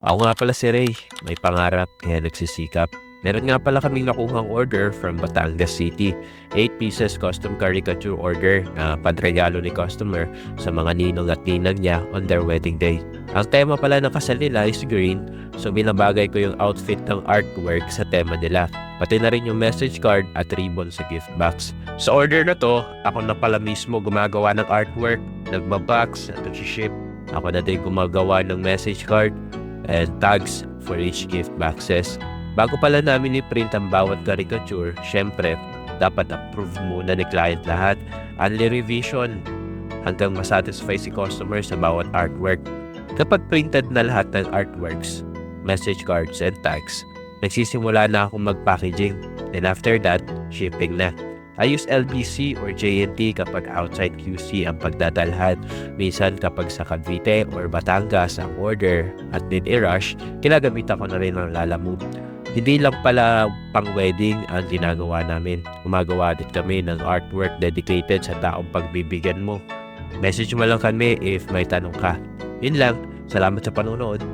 Ako nga pala si Ray, may pangarap kaya nagsisikap. Meron nga pala kaming nakuhang order from Batangas City. 8 pieces custom caricature order na padregalo ni customer sa mga ninong at ninang niya on their wedding day. Ang tema pala ng kasal nila is green, so binabagay ko yung outfit ng artwork sa tema nila. Pati na rin yung message card at ribbon sa gift box. Sa order na to, ako na pala mismo gumagawa ng artwork, nagbabox at nag-ship. Ako na din gumagawa ng message card and tags for each gift boxes. Bago pala namin i-print ang bawat caricature, syempre, dapat approve muna ni client lahat. Only revision hanggang masatisfy si customer sa bawat artwork. Kapag printed na lahat ng artworks, message cards and tags, nagsisimula na akong mag-packaging. Then after that, shipping na. I use LBC or JNT kapag outside QC ang pagdadalhan. Minsan kapag sa Cavite or Batangas ang order at need i-rush, kinagamitan ko na rin ng Lalamove. Hindi lang pala pang wedding ang ginagawa namin. Gumagawa din kami ng artwork dedicated sa taong pagbibigyan mo. Message mo lang kami if may tanong ka. Yun lang. Salamat sa panonood.